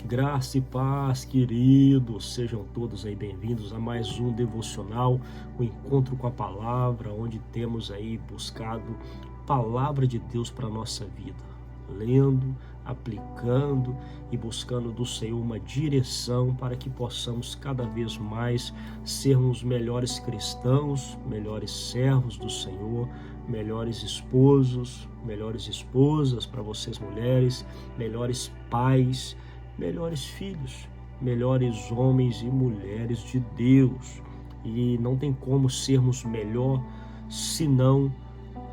Graça e paz, queridos, sejam todos aí bem-vindos a mais um devocional, o encontro com a palavra, onde temos aí buscado palavra de Deus para a nossa vida, lendo, aplicando e buscando do Senhor uma direção para que possamos cada vez mais sermos melhores cristãos, melhores servos do Senhor, melhores esposos, melhores esposas para vocês mulheres, melhores pais, melhores filhos, melhores homens e mulheres de Deus. E não tem como sermos melhor senão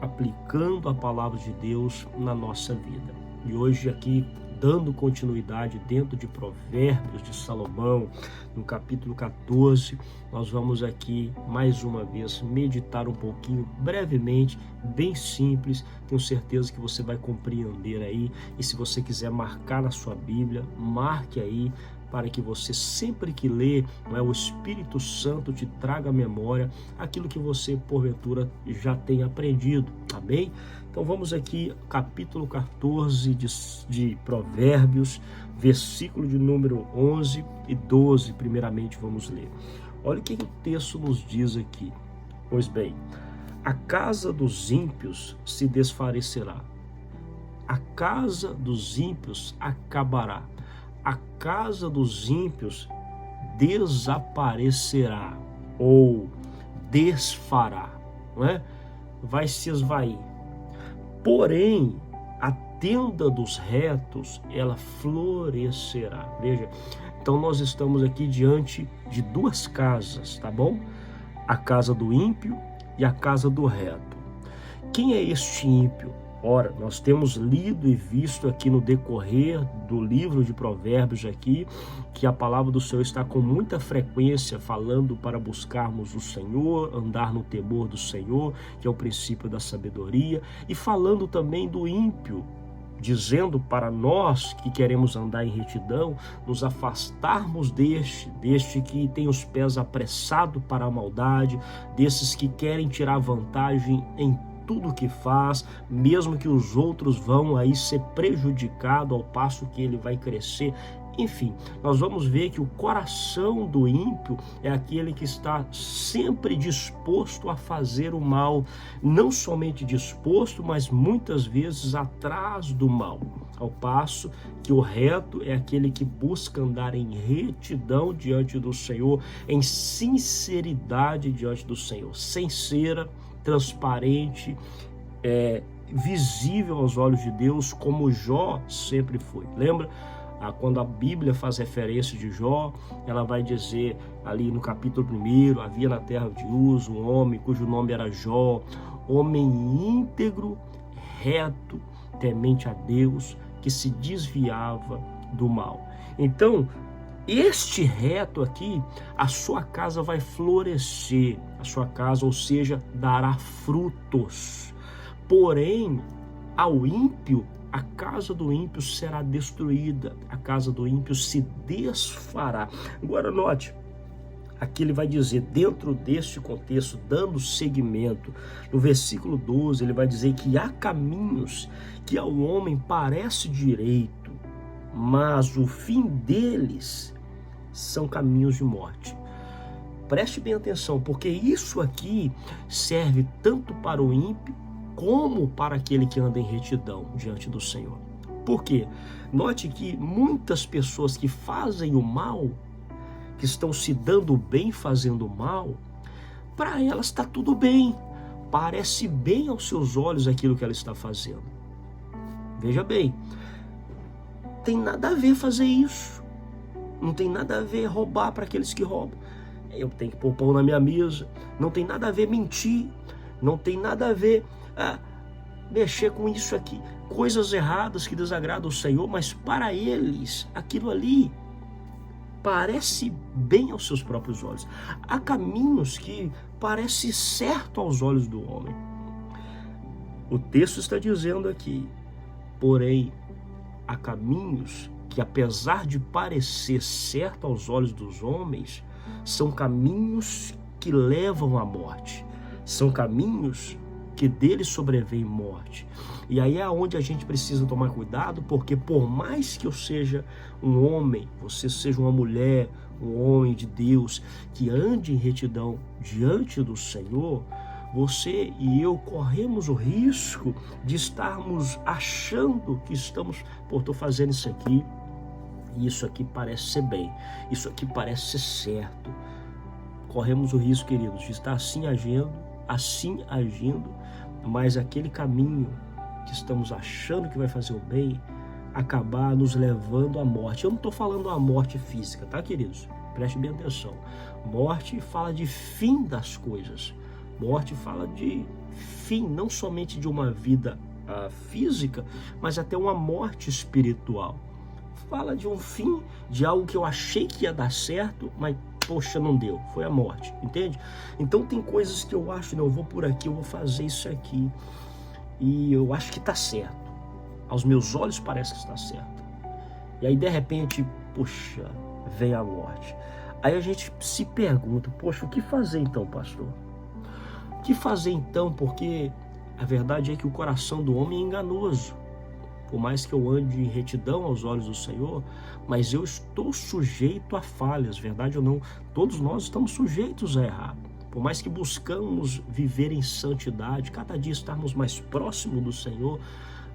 aplicando a palavra de Deus na nossa vida. E hoje aqui, dando continuidade dentro de Provérbios de Salomão, no capítulo 14, nós vamos aqui mais uma vez meditar um pouquinho, brevemente, bem simples. Tenho certeza que você vai compreender aí, e se você quiser marcar na sua Bíblia, marque aí, para que você sempre que lê, o Espírito Santo te traga à memória aquilo que você porventura já tem aprendido, amém? Então vamos aqui, capítulo 14 de Provérbios, versículo de número 11 e 12, primeiramente vamos ler. Olha o que o texto nos diz aqui. Pois bem, a casa dos ímpios se desfalecerá, a casa dos ímpios acabará, a casa dos ímpios desaparecerá ou desfará, não é? Vai se esvair. Porém, a tenda dos retos, ela florescerá. Veja, então nós estamos aqui diante de duas casas, tá bom? A casa do ímpio e a casa do reto. Quem é este ímpio? Ora, nós temos lido e visto aqui no decorrer do livro de Provérbios aqui, que a palavra do Senhor está com muita frequência falando para buscarmos o Senhor, andar no temor do Senhor, que é o princípio da sabedoria, e falando também do ímpio, dizendo para nós que queremos andar em retidão, nos afastarmos deste que tem os pés apressados para a maldade, desses que querem tirar vantagem em tudo que faz, mesmo que os outros vão aí ser prejudicados ao passo que ele vai crescer. Enfim, nós vamos ver que o coração do ímpio é aquele que está sempre disposto a fazer o mal, não somente disposto, mas muitas vezes atrás do mal, ao passo que o reto é aquele que busca andar em retidão diante do Senhor, em sinceridade diante do Senhor, sincera, transparente, visível aos olhos de Deus, como Jó sempre foi. Lembra? Quando a Bíblia faz referência de Jó, ela vai dizer ali no capítulo 1, havia na terra de Uz um homem cujo nome era Jó, homem íntegro, reto, temente a Deus, que se desviava do mal. Então, este reto aqui, a sua casa vai florescer, a sua casa, ou seja, dará frutos. Porém, ao ímpio, a casa do ímpio será destruída, a casa do ímpio se desfará. Agora note, aqui ele vai dizer, dentro deste contexto, dando seguimento, no versículo 12, ele vai dizer que há caminhos que ao homem parece direito, mas o fim deles são caminhos de morte. Preste bem atenção, porque isso aqui serve tanto para o ímpio como para aquele que anda em retidão diante do Senhor. Por quê? Note que muitas pessoas que fazem o mal, que estão se dando bem fazendo o mal, para elas está tudo bem, parece bem aos seus olhos aquilo que ela está fazendo. Veja bem, tem nada a ver fazer isso, não tem nada a ver roubar para aqueles que roubam, eu tenho que pôr pão na minha mesa, não tem nada a ver mentir, não tem nada a ver mexer com isso aqui, coisas erradas que desagradam o Senhor, mas para eles aquilo ali parece bem aos seus próprios olhos. Há caminhos que parecem certo aos olhos do homem. O texto está dizendo aqui, porém, há caminhos que, apesar de parecer certo aos olhos dos homens, são caminhos que levam à morte. São caminhos que dele sobrevém morte. E aí é onde a gente precisa tomar cuidado, porque por mais que eu seja um homem, você seja uma mulher, um homem de Deus, que ande em retidão diante do Senhor, você e eu corremos o risco de estarmos achando que estamos, estou fazendo isso aqui, e isso aqui parece ser bem, isso aqui parece ser certo. Corremos o risco, queridos, de estar assim agindo, mas aquele caminho que estamos achando que vai fazer o bem, acabar nos levando à morte. Eu não estou falando a morte física, tá, queridos? Preste bem atenção. Morte fala de fim das coisas. Morte fala de fim, não somente de uma vida física, mas até uma morte espiritual. Fala de um fim de algo que eu achei que ia dar certo, mas poxa, não deu, foi a morte, entende? Então tem coisas que eu acho, não, eu vou por aqui, eu vou fazer isso aqui, e eu acho que está certo. Aos meus olhos parece que está certo. E aí de repente, poxa, vem a morte. Aí a gente se pergunta, poxa, o que fazer então, pastor? O que fazer então? Porque a verdade é que o coração do homem é enganoso. Por mais que eu ande em retidão aos olhos do Senhor, mas eu estou sujeito a falhas, verdade ou não? Todos nós estamos sujeitos a errar. Por mais que buscamos viver em santidade, cada dia estarmos mais próximos do Senhor,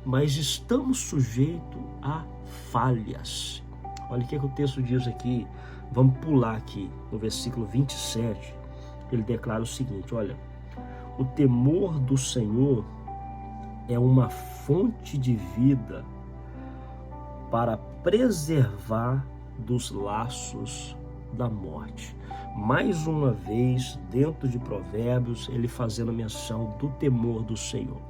mas estamos sujeitos a falhas. Olha o que o texto diz aqui, vamos pular aqui no versículo 27, ele declara o seguinte, olha, o temor do Senhor é uma fonte de vida para preservar dos laços da morte. Mais uma vez, dentro de Provérbios, ele fazendo menção do temor do Senhor.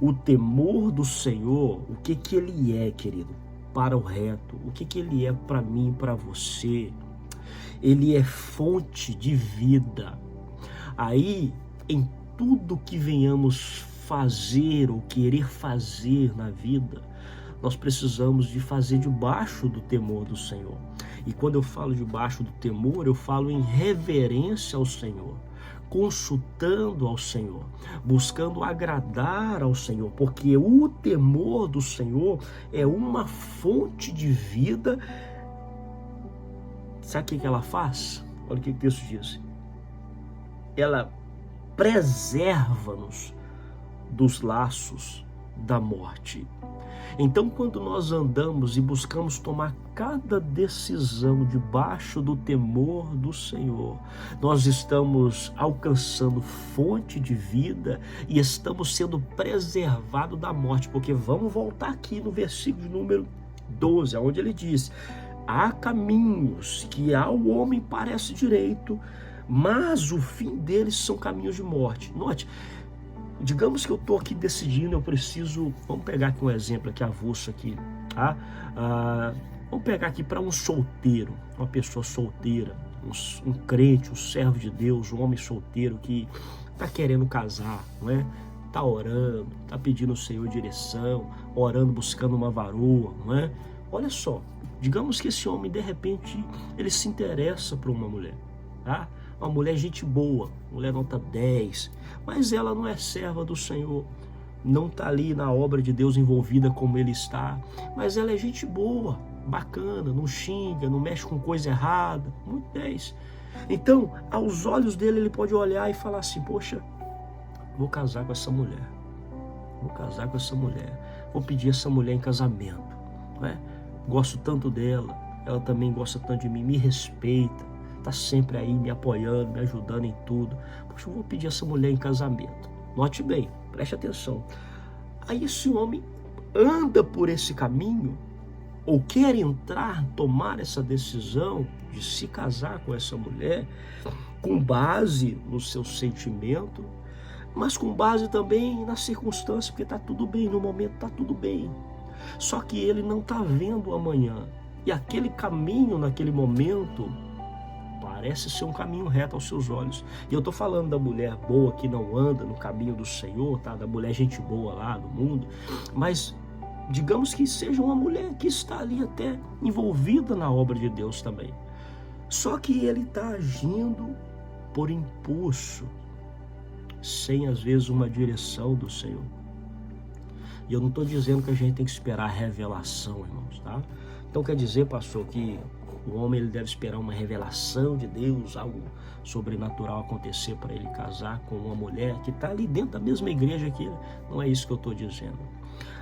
O temor do Senhor, o que ele é, querido? Para o reto, o que ele é para mim, para você? Ele é fonte de vida. Aí, em tudo que venhamos fazer ou querer fazer na vida, nós precisamos de fazer debaixo do temor do Senhor. E quando eu falo debaixo do temor, eu falo em reverência ao Senhor, consultando ao Senhor, buscando agradar ao Senhor, porque o temor do Senhor é uma fonte de vida. Sabe o que ela faz? Olha o que o texto diz. Ela preserva-nos dos laços da morte. Então, quando nós andamos e buscamos tomar cada decisão debaixo do temor do Senhor, nós estamos alcançando fonte de vida e estamos sendo preservados da morte, porque vamos voltar aqui no versículo número 12, onde ele diz: há caminhos que ao homem parece direito, mas o fim deles são caminhos de morte. Note, digamos que eu estou aqui decidindo, eu preciso, vamos pegar aqui um exemplo aqui, avulso aqui, tá? Vamos pegar aqui para um solteiro, uma pessoa solteira, um crente, um servo de Deus, um homem solteiro que está querendo casar, não é? Está orando, está pedindo ao Senhor direção, orando, buscando uma varoa, não é? Olha só, digamos que esse homem, de repente, ele se interessa por uma mulher, tá? Uma mulher gente boa, mulher nota 10, mas ela não é serva do Senhor, não está ali na obra de Deus envolvida como ele está, mas ela é gente boa, bacana, não xinga, não mexe com coisa errada, muito 10. Então, aos olhos dele, ele pode olhar e falar assim, poxa, vou casar com essa mulher, vou pedir essa mulher em casamento, não é? Gosto tanto dela, ela também gosta tanto de mim, me respeita, está sempre aí me apoiando, me ajudando em tudo. Poxa, eu vou pedir essa mulher em casamento. Note bem, preste atenção. Aí esse homem anda por esse caminho, ou quer entrar, tomar essa decisão de se casar com essa mulher, com base no seu sentimento, mas com base também na circunstância, porque está tudo bem, no momento está tudo bem. Só que ele não está vendo o amanhã. E aquele caminho, naquele momento, parece ser um caminho reto aos seus olhos. E eu estou falando da mulher boa que não anda no caminho do Senhor, tá? Da mulher gente boa lá no mundo. Mas digamos que seja uma mulher que está ali até envolvida na obra de Deus também. Só que ele está agindo por impulso. sem às vezes uma direção do Senhor. E eu não estou dizendo que a gente tem que esperar a revelação, irmãos, tá? Então quer dizer, pastor, que o homem ele deve esperar uma revelação de Deus, algo sobrenatural acontecer para ele casar com uma mulher que está ali dentro da mesma igreja que ele? Não é isso que eu estou dizendo.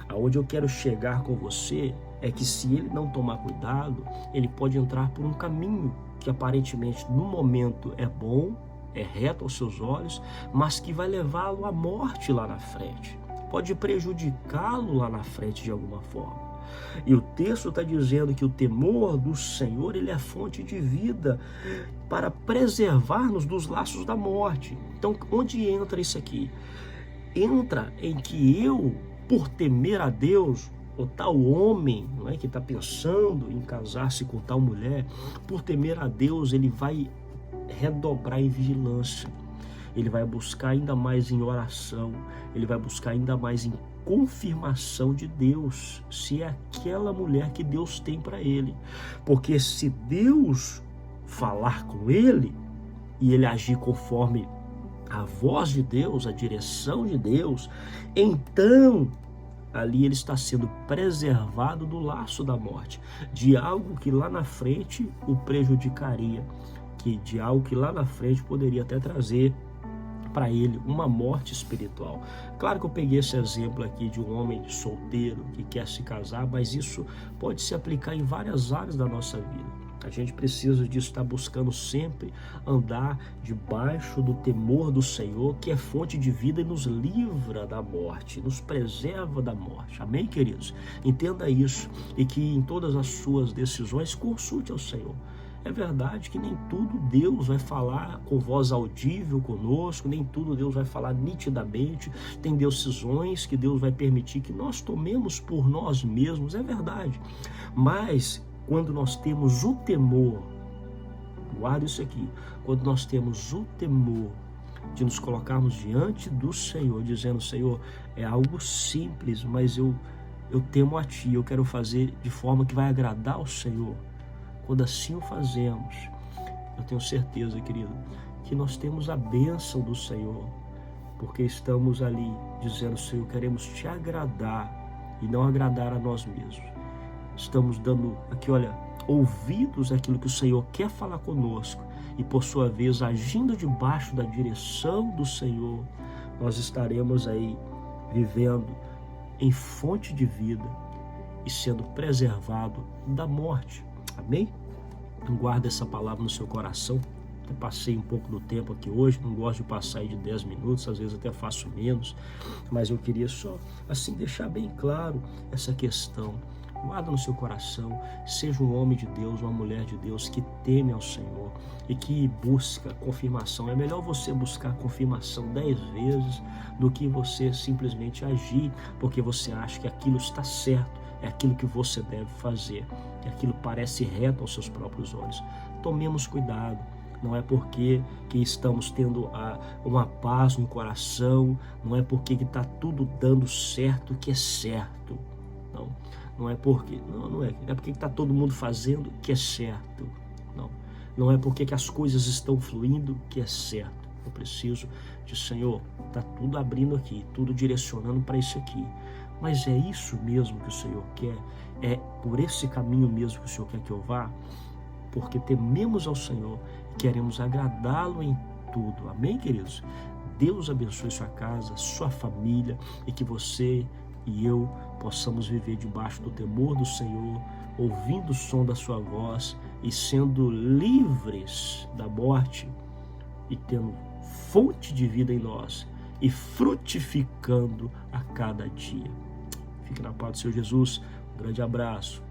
Aonde eu quero chegar com você é que se ele não tomar cuidado, ele pode entrar por um caminho que aparentemente no momento é bom, é reto aos seus olhos, mas que vai levá-lo à morte lá na frente. Pode prejudicá-lo lá na frente de alguma forma. E o texto está dizendo que o temor do Senhor, ele é fonte de vida para preservar-nos dos laços da morte. Então, onde entra isso aqui? Entra em que eu, por temer a Deus, o tal homem, não é, que está pensando em casar-se com tal mulher, por temer a Deus, ele vai redobrar em vigilância. Ele vai buscar ainda mais em oração, ele vai buscar ainda mais em confirmação de Deus, se é aquela mulher que Deus tem para ele. Porque se Deus falar com ele e ele agir conforme a voz de Deus, a direção de Deus, então ali ele está sendo preservado do laço da morte, de algo que lá na frente o prejudicaria, de algo que lá na frente poderia até trazer para ele uma morte espiritual. Claro que eu peguei esse exemplo aqui de um homem solteiro que quer se casar, mas isso pode se aplicar em várias áreas da nossa vida. A gente precisa disso, estar buscando sempre andar debaixo do temor do Senhor, que é fonte de vida e nos livra da morte, nos preserva da morte. Amém, queridos? Entenda isso e que em todas as suas decisões consulte ao Senhor. É verdade que nem tudo Deus vai falar com voz audível conosco, nem tudo Deus vai falar nitidamente. Tem decisões que Deus vai permitir que nós tomemos por nós mesmos, é verdade. Mas quando nós temos o temor, guarda isso aqui, quando nós temos o temor de nos colocarmos diante do Senhor, dizendo: Senhor, é algo simples, mas eu temo a Ti, eu quero fazer de forma que vai agradar ao Senhor. Quando assim o fazemos, eu tenho certeza, querido, que nós temos a bênção do Senhor, porque estamos ali dizendo: Senhor, queremos Te agradar e não agradar a nós mesmos. Estamos dando aqui, olha, ouvidos àquilo que o Senhor quer falar conosco e, por sua vez, agindo debaixo da direção do Senhor, nós estaremos aí vivendo em fonte de vida e sendo preservado da morte. Amém? Então guarda essa palavra no seu coração. Até passei um pouco do tempo aqui hoje, não gosto de passar aí de 10 minutos, às vezes até faço menos, mas eu queria só assim deixar bem claro essa questão. Guarda no seu coração, seja um homem de Deus, uma mulher de Deus que teme ao Senhor e que busca confirmação. É melhor você buscar confirmação 10 vezes do que você simplesmente agir porque você acha que aquilo está certo, é aquilo que você deve fazer, é aquilo que parece reto aos seus próprios olhos. Tomemos cuidado. Não é porque que estamos tendo uma paz no coração, não é porque que está tudo dando certo que é certo. Não é porque, não é porque está todo mundo fazendo que é certo. Não é porque que as coisas estão fluindo que é certo. Eu preciso de: Senhor, está tudo abrindo aqui, tudo direcionando para isso aqui. Mas é isso mesmo que o Senhor quer? É por esse caminho mesmo que o Senhor quer que eu vá? Porque tememos ao Senhor e queremos agradá-lo em tudo. Amém, queridos? Deus abençoe sua casa, sua família, e que você e eu possamos viver debaixo do temor do Senhor, ouvindo o som da sua voz e sendo livres da morte e tendo fonte de vida em nós e frutificando a cada dia. Fique na paz do Senhor Jesus. Um grande abraço.